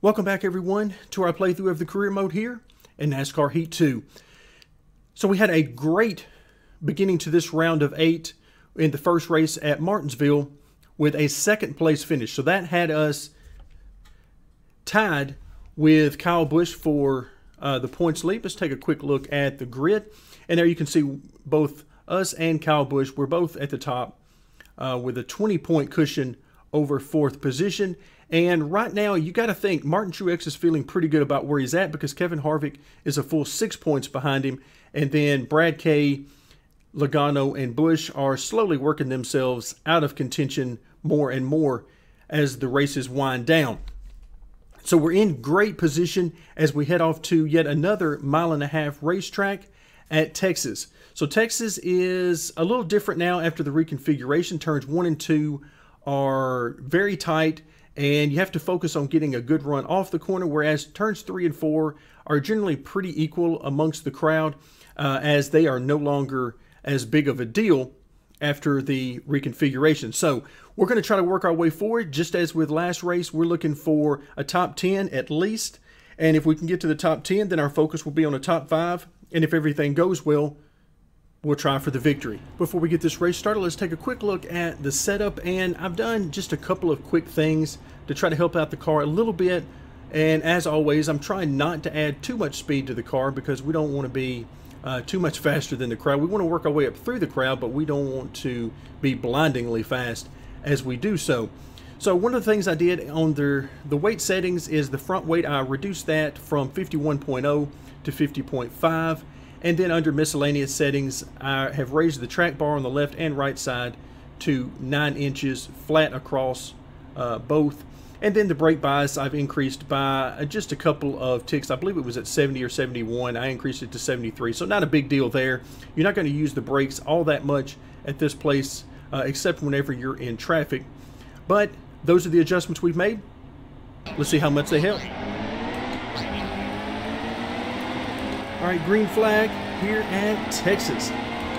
Welcome back everyone to our playthrough of the career mode here in NASCAR Heat 2. So we had a great beginning to this round of 8 in the first race at Martinsville with a second place finish. So that had us tied with Kyle Busch for the points lead. Let's take a quick look at the grid. And there you can see both us and Kyle Busch, we're both at the top with a 20-point cushion over 4th position. And right now, you got to think Martin Truex is feeling pretty good about where he's at because Kevin Harvick is a full 6 points behind him. And then Brad Kay, Logano, and Busch are slowly working themselves out of contention more and more as the races wind down. So we're in great position as we head off to yet another 1.5 mile racetrack at Texas. So Texas is a little different now after the reconfiguration. Turns 1 and 2 are very tight, and you have to focus on getting a good run off the corner, whereas turns 3 and 4 are generally pretty equal amongst the crowd as they are no longer as big of a deal after the reconfiguration. So we're going to try to work our way forward. Just as with last race, we're looking for a top 10 at least. And if we can get to the top 10, then our focus will be on the top 5. And if everything goes well, we'll try for the victory. Before we get this race started, let's take a quick look at the setup. And I've done just a couple of quick things to try to help out the car a little bit. And as always, I'm trying not to add too much speed to the car because we don't want to be too much faster than the crowd. We want to work our way up through the crowd, but we don't want to be blindingly fast as we do so. So one of the things I did on the weight settings is the front weight. I reduced that from 51.0 to 50.5. And then under miscellaneous settings, I have raised the track bar on the left and right side to 9 inches flat across both. And then the brake bias I've increased by just a couple of ticks. I believe it was at 70 or 71. I increased it to 73. So not a big deal there. You're not going to use the brakes all that much at this place except whenever you're in traffic. But those are the adjustments we've made. Let's see how much they help. All right, green flag here at Texas.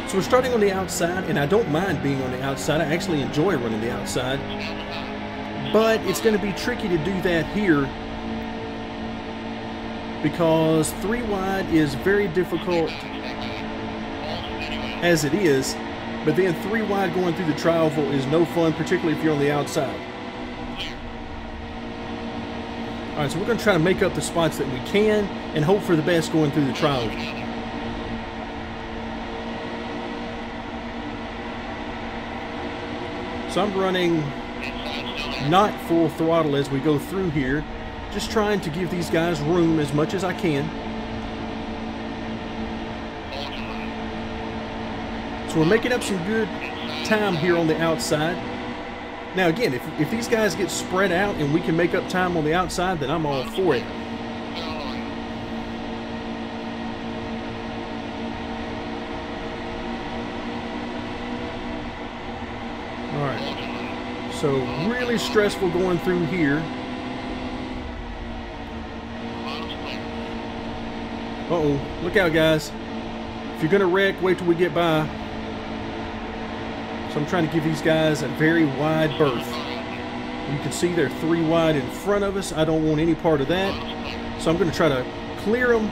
So we're starting on the outside, and I don't mind being on the outside. I actually enjoy running the outside. But it's going to be tricky to do that here because 3 wide is very difficult as it is. But then 3 wide going through the tri-oval is no fun, particularly if you're on the outside. All right, so we're going to try to make up the spots that we can and hope for the best going through the tri-oval. So I'm running not full throttle as we go through here, just trying to give these guys room as much as I can. So we're making up some good time here on the outside. Now again, if these guys get spread out and we can make up time on the outside, then I'm all for it. All right, so really stressful going through here. Uh-oh, look out guys. If you're gonna wreck, wait till we get by. So I'm trying to give these guys a very wide berth. You can see they're 3 wide in front of us. I don't want any part of that. So I'm going to try to clear them.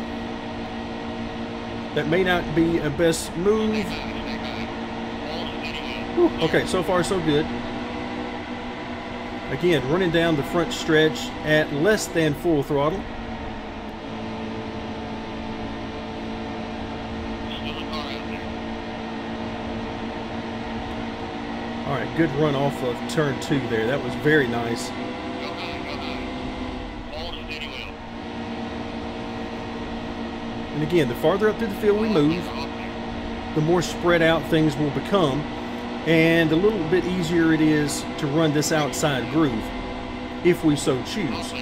That may not be a best move. Whew. Okay, so far so good. Again, running down the front stretch at less than full throttle. All right, good run off of turn 2 there. That was very nice. And again, the farther up through the field we move, the more spread out things will become, and a little bit easier it is to run this outside groove, if we so choose.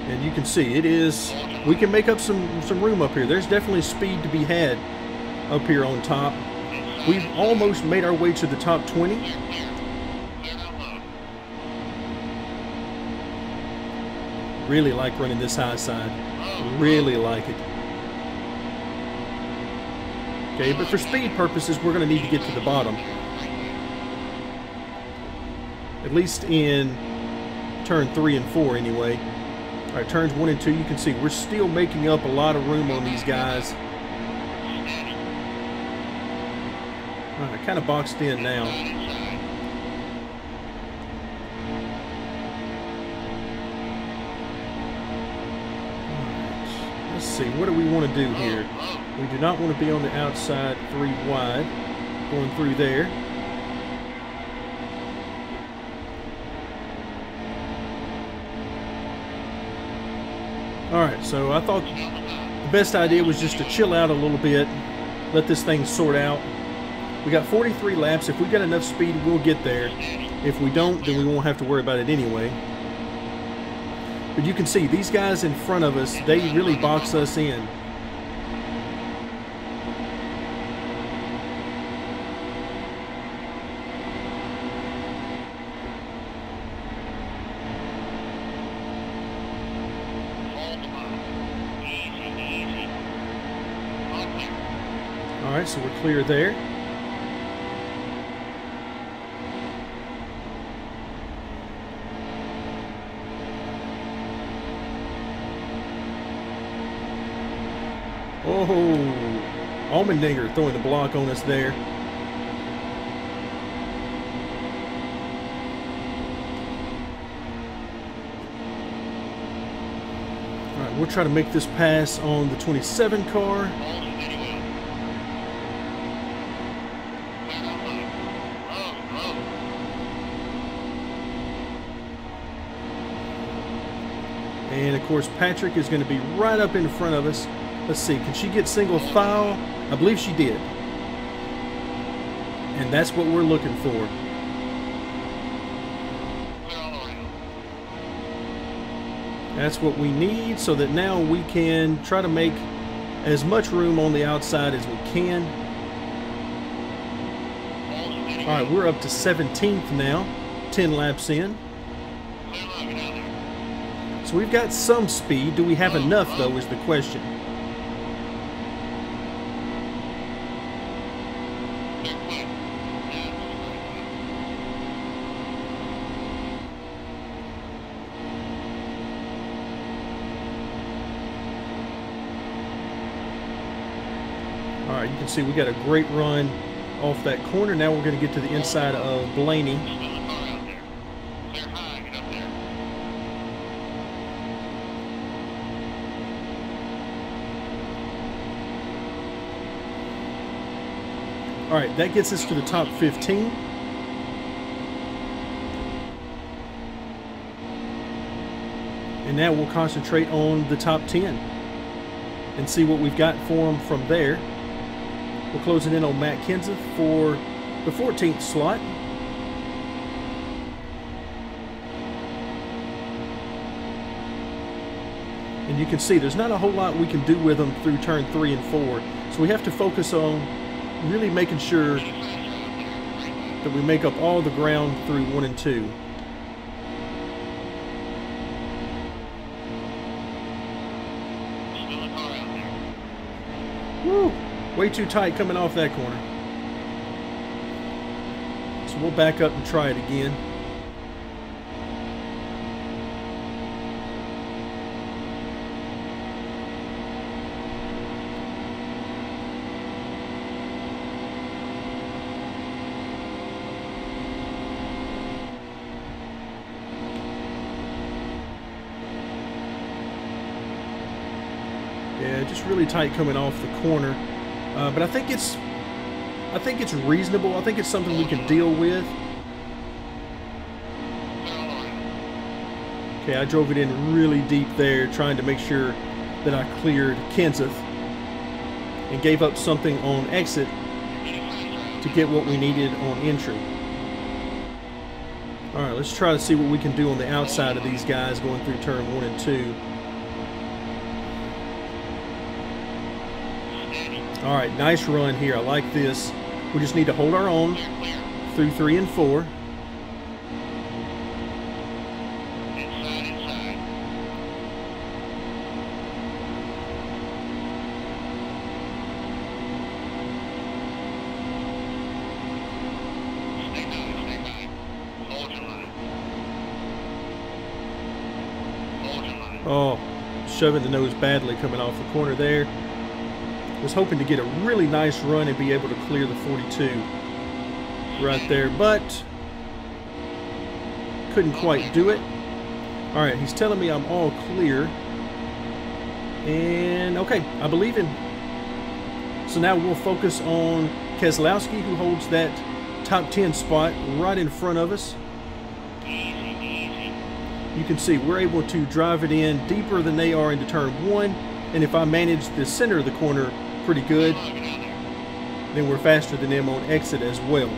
And you can see it is, we can make up some room up here. There's definitely speed to be had up here on top. We've almost made our way to the top 20. Really like running this high side. Really like it. Okay, but for speed purposes, we're going to need to get to the bottom. at least in turn 3 and 4 anyway. All right, turns 1 and 2, you can see we're still making up a lot of room on these guys. All right, kind of boxed in now. Let's see, what do we want to do here? We do not want to be on the outside 3 wide, going through there. Alright, so I thought the best idea was just to chill out a little bit, let this thing sort out. We got 43 laps. If we got enough speed, we'll get there. If we don't, then we won't have to worry about it anyway. But you can see, these guys in front of us, they really box us in. Alright, so we're clear there. Oh, Allmendinger throwing the block on us there. All right, we'll try to make this pass on the 27 car. And of course, Patrick is going to be right up in front of us. Let's see, can she get single file? I believe she did. And that's what we're looking for. That's what we need, so that now we can try to make as much room on the outside as we can. All right, we're up to 17th now, 10 laps in. So we've got some speed. Do we have enough, though, is the question. All right, you can see we got a great run off that corner. Now we're going to get to the inside of Blaney. All right, that gets us to the top 15. And now we'll concentrate on the top 10 and see what we've got for them from there. We're closing in on Matt Kenseth for the 14th slot. And you can see there's not a whole lot we can do with them through turn 3 and 4. So we have to focus on really making sure that we make up all the ground through 1 and 2. Woo! Way too tight coming off that corner. So we'll back up and try it again. Yeah, just really tight coming off the corner. But I think it's reasonable. I think it's something we can deal with. Okay, I drove it in really deep there, trying to make sure that I cleared Kenseth and gave up something on exit to get what we needed on entry. All right, let's try to see what we can do on the outside of these guys going through turn 1 and 2. All right, nice run here. I like this. We just need to hold our own through 3 and 4. Oh, shoving the nose badly coming off the corner there. Was hoping to get a really nice run and be able to clear the 42 right there, but couldn't quite do it. All right, he's telling me I'm all clear. And okay, I believe him. So now we'll focus on Keselowski, who holds that top 10 spot right in front of us. You can see we're able to drive it in deeper than they are into turn 1. And if I manage the center of the corner pretty good, then we're faster than them on exit as well.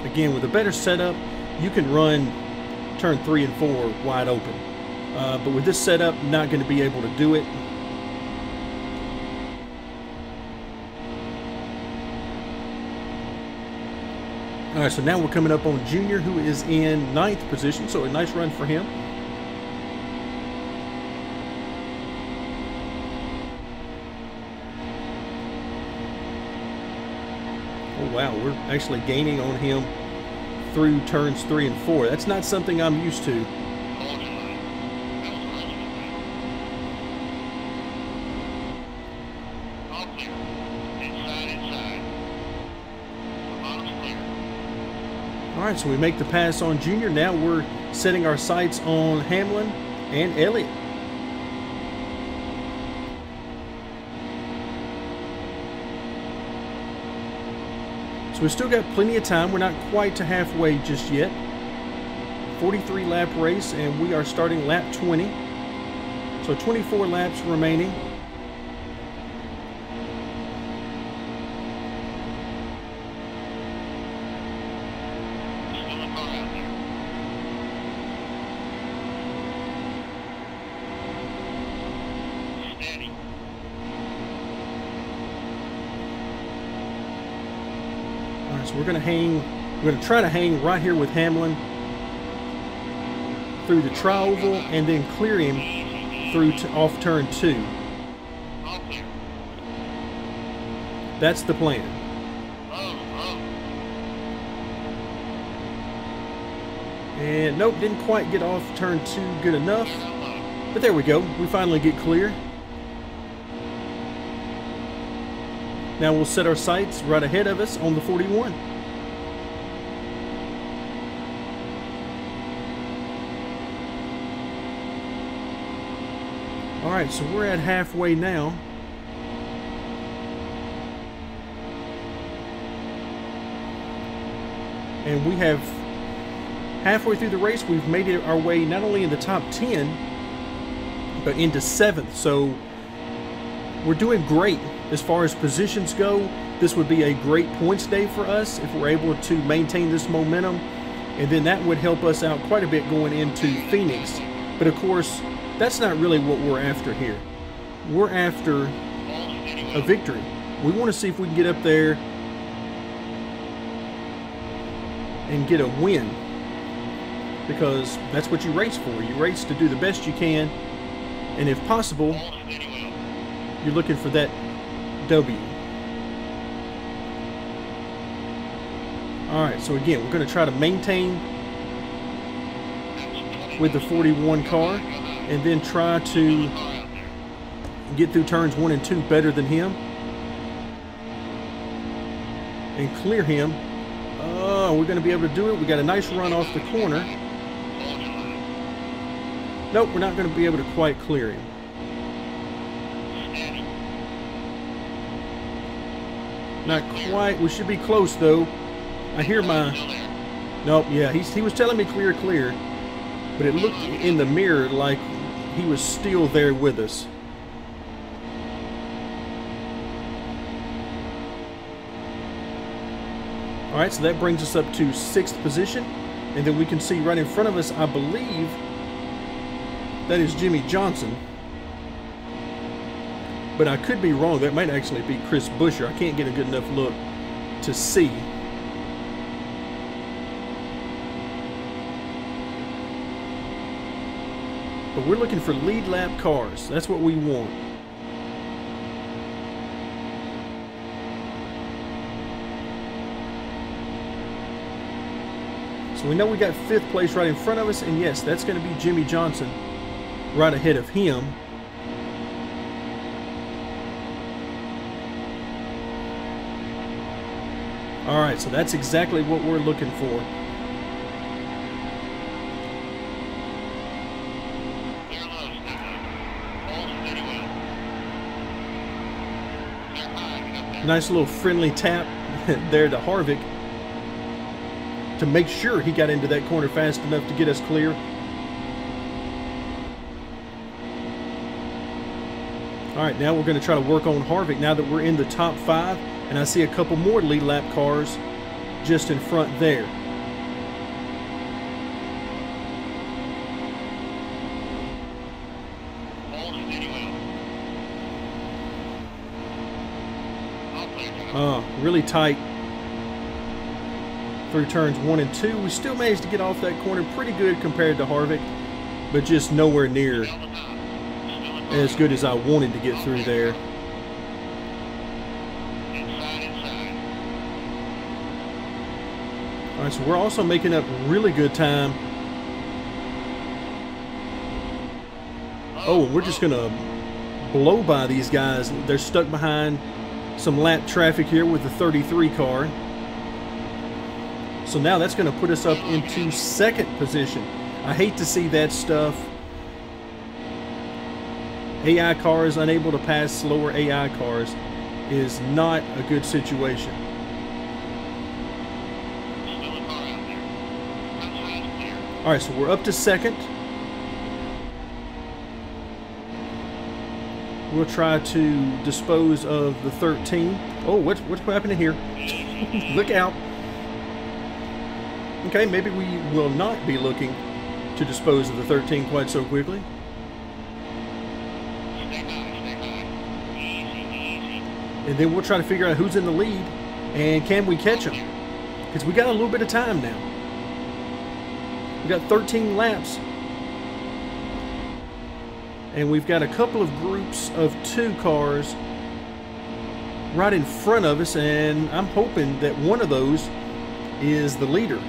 Again, with a better setup, you can run turn 3 and 4 wide open. But with this setup, not going to be able to do it. All right, so now we're coming up on Junior, who is in 9th position, so a nice run for him. Oh, wow, we're actually gaining on him through turns 3 and 4. That's not something I'm used to. All right, so we make the pass on Junior. Now we're setting our sights on Hamlin and Elliott. So we've still got plenty of time. We're not quite to halfway just yet. 43 lap race, and we are starting lap 20. So 24 laps remaining. So we're going to try to hang right here with Hamlin through the tri-oval and then clear him through off turn 2. That's the plan. And nope, didn't quite get off turn 2 good enough. But there we go. We finally get clear. Now we'll set our sights right ahead of us on the 41. All right, so we're at halfway now. And we have halfway through the race, we've made it our way not only in the top 10, but into 7th. So we're doing great. As far as positions go, this would be a great points day for us if we're able to maintain this momentum, and then that would help us out quite a bit going into Phoenix. But of course, that's not really what we're after here. We're after a victory. We want to see if we can get up there and get a win, because that's what you race for. You race to do the best you can, and if possible, you're looking for that W. All right, so again, we're going to try to maintain with the 41 car and then try to get through turns 1 and 2 better than him and clear him. Oh, we're going to be able to do it. We got a nice run off the corner. Nope, we're not going to be able to quite clear him. Not quite. We should be close, though. I hear my... Nope, yeah, he was telling me clear, clear. But it looked in the mirror like he was still there with us. All right, so that brings us up to 6th position. And then we can see right in front of us, I believe, that is Jimmy Johnson. But I could be wrong. That might actually be Chris Buescher. I can't get a good enough look to see. But we're looking for lead lap cars. That's what we want. So we know we got 5th place right in front of us, and yes, that's going to be Jimmy Johnson right ahead of him. All right, so that's exactly what we're looking for. Nice little friendly tap there to Harvick to make sure he got into that corner fast enough to get us clear. All right, now we're going to try to work on Harvick now that we're in the top 5, and I see a couple more lead lap cars just in front there. Really tight through turns 1 and 2. We still managed to get off that corner pretty good compared to Harvick, but just nowhere near as good as I wanted to get through there. All right, so we're also making up really good time. Oh, we're just gonna blow by these guys. They're stuck behind some lap traffic here with the 33 car. So now that's going to put us up into 2nd position. I hate to see that stuff. AI cars unable to pass slower AI cars is not a good situation. All right, so we're up to 2nd. We'll try to dispose of the 13. Oh, what's happening here? Look out. Okay, maybe we will not be looking to dispose of the 13 quite so quickly. And then we'll try to figure out who's in the lead and can we catch them. Because we got a little bit of time now. We got 13 laps. And we've got a couple of groups of 2 cars right in front of us, and I'm hoping that one of those is the leader.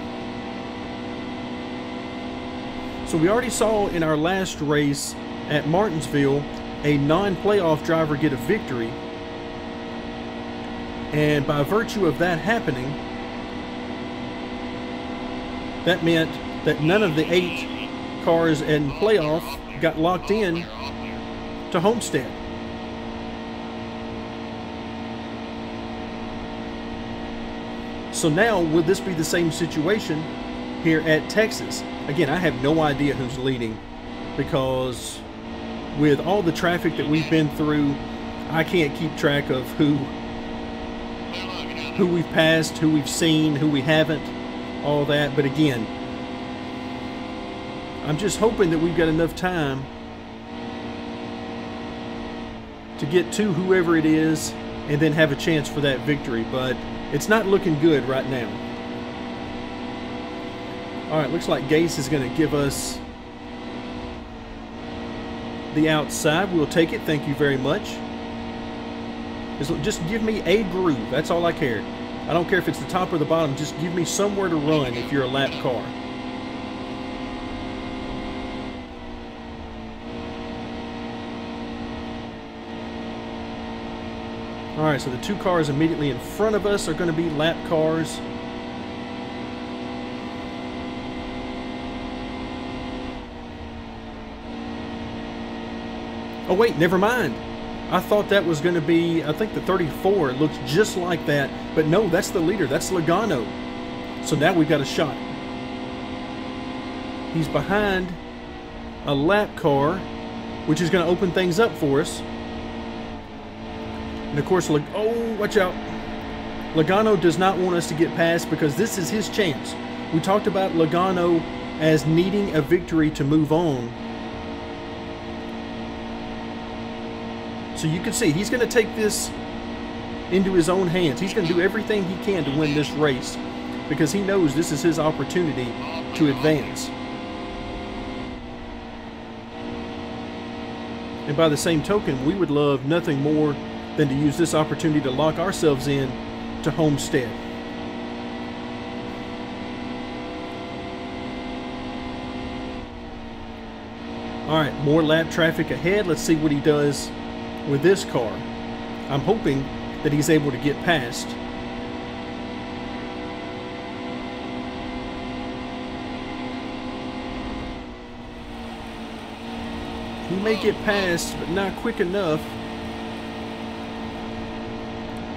So we already saw in our last race at Martinsville a non-playoff driver get a victory, and by virtue of that happening, that meant that none of the 8 cars in playoff got locked in to Homestead. So now, will this be the same situation here at Texas? Again, I have no idea who's leading, because with all the traffic that we've been through, I can't keep track of who we've passed, who we've seen, who we haven't, all that. But again, I'm just hoping that we've got enough time to get to whoever it is and then have a chance for that victory. But it's not looking good right now. All right, looks like Gase is going to give us the outside. We'll take it. Thank you very much. Just give me a groove. That's all I care. I don't care if it's the top or the bottom. Just give me somewhere to run if you're a lap car. All right, so the 2 cars immediately in front of us are going to be lap cars. Oh wait, never mind. I thought that was going to be, I think the 34. It looks just like that, but no, that's the leader. That's Logano. So now we've got a shot. He's behind a lap car, which is going to open things up for us. And of course, oh, watch out. Logano does not want us to get past, because this is his chance. We talked about Logano as needing a victory to move on. So you can see he's going to take this into his own hands. He's going to do everything he can to win this race, because he knows this is his opportunity to advance. And by the same token, we would love nothing more than to use this opportunity to lock ourselves in to Homestead. All right, more lap traffic ahead. Let's see what he does with this car. I'm hoping that he's able to get past. He may get past, but not quick enough.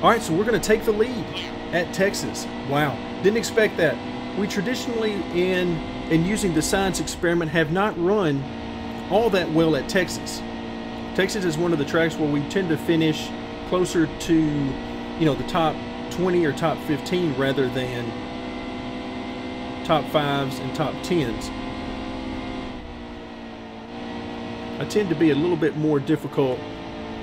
All right, so we're going to take the lead at Texas. Wow, didn't expect that. We traditionally, in using the science experiment, have not run all that well at Texas. Texas is one of the tracks where we tend to finish closer to, you know, the top 20 or top 15 rather than top 5s and top 10s. I tend to be a little bit more difficult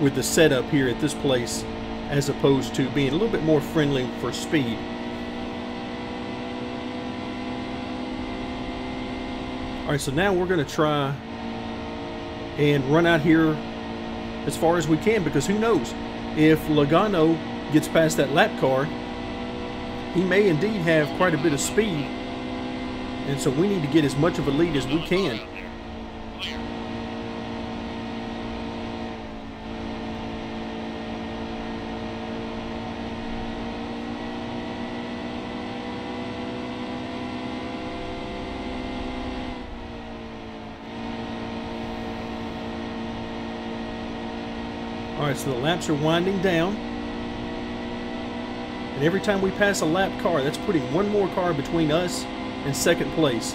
with the setup here at this place as opposed to being a little bit more friendly for speed. All right, so now we're going to try and run out here as far as we can, because who knows, if Logano gets past that lap car, he may indeed have quite a bit of speed, and so we need to get as much of a lead as we can. All right, so the laps are winding down. And every time we pass a lap car, that's putting one more car between us and second place.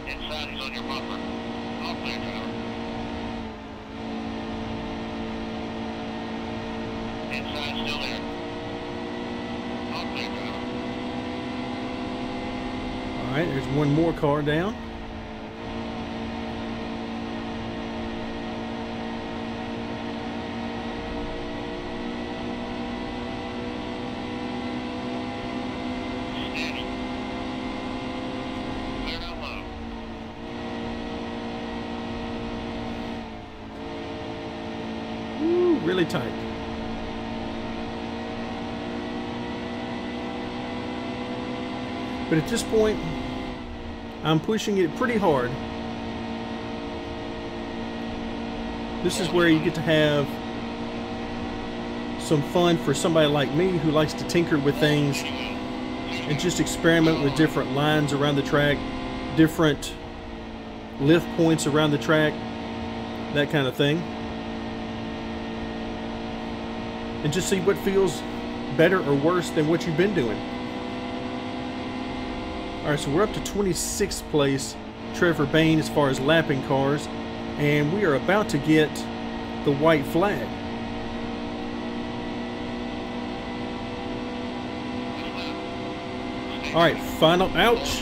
Inside, he's on your bumper. All clear, driver. Inside, still there. All clear, driver. All right, there's one more car down. Really tight. But at this point, I'm pushing it pretty hard. This is where you get to have some fun for somebody like me who likes to tinker with things and just experiment with different lines around the track, different lift points around the track, that kind of thing. And just see what feels better or worse than what you've been doing. All right, so we're up to 26th place, Trevor Bayne, as far as lapping cars, and we are about to get the white flag. All right, final, ouch.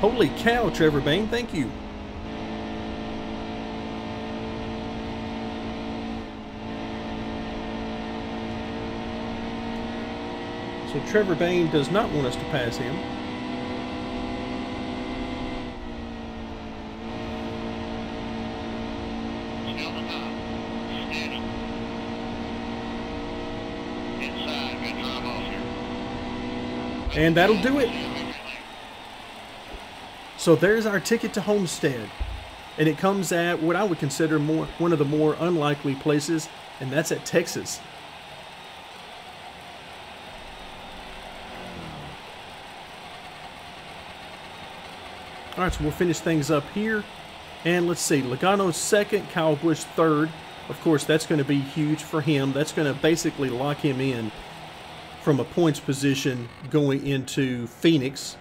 Holy cow, Trevor Bayne, thank you. So Trevor Bayne does not want us to pass him. And that'll do it. So there's our ticket to Homestead. And it comes at what I would consider one of the more unlikely places, and that's at Texas. All right, so we'll finish things up here. And let's see, Logano's second, Kyle Busch third. Of course, that's going to be huge for him. That's going to basically lock him in from a points position going into Phoenix.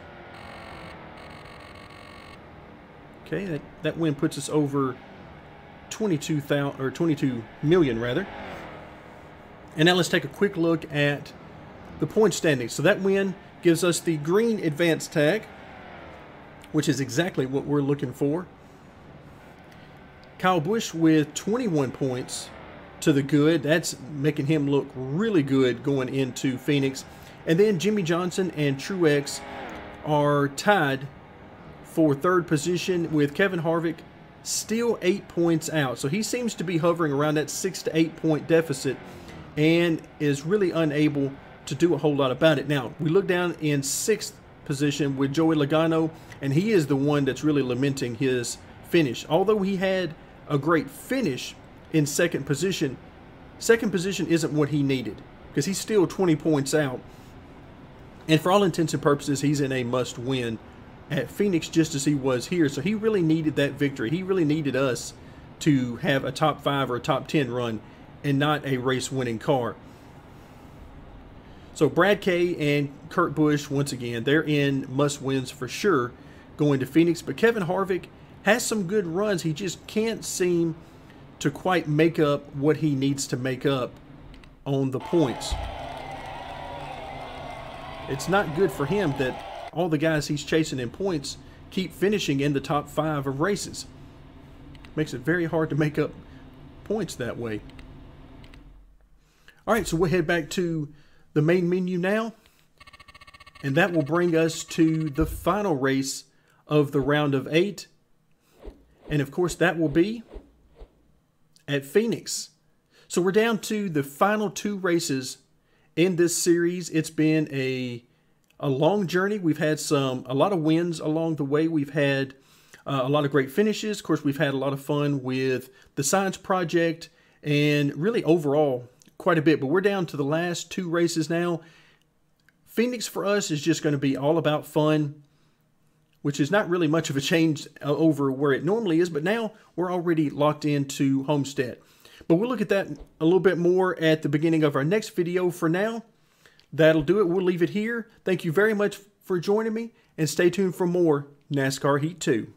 Okay, that win puts us over 22 million rather. And now let's take a quick look at the point standings. So that win gives us the green advance tag, which is exactly what we're looking for. Kyle Busch with 21 points to the good. That's making him look really good going into Phoenix. And then Jimmy Johnson and Truex are tied for third position with Kevin Harvick still 8 points out. So he seems to be hovering around that 6 to 8 point deficit and is really unable to do a whole lot about it. Now, we look down in 6th position with Joey Logano, and he is the one that's really lamenting his finish. Although he had a great finish in second position isn't what he needed, because he's still 20 points out. And for all intents and purposes, he's in a must-win at Phoenix, just as he was here. So he really needed that victory. He really needed us to have a top 5 or a top 10 run and not a race-winning car. So Brad Kay and Kurt Busch, once again, they're in must-wins for sure going to Phoenix. But Kevin Harvick has some good runs. He just can't seem to quite make up what he needs to make up on the points. It's not good for him that all the guys he's chasing in points keep finishing in the top 5 of races. Makes it very hard to make up points that way. All right, so we'll head back to the main menu now, and that will bring us to the final race of the round of 8. And of course, that will be at Phoenix. So we're down to the final 2 races in this series. It's been a long journey. We've had a lot of wins along the way. We've had a lot of great finishes. Of course, we've had a lot of fun with the science project, and really overall quite a bit. But we're down to the last 2 races now. Phoenix for us is just going to be all about fun, which is not really much of a change over where it normally is, but now we're already locked into Homestead. But we'll look at that a little bit more at the beginning of our next video. For now, that'll do it. We'll leave it here. Thank you very much for joining me, and stay tuned for more NASCAR Heat 2.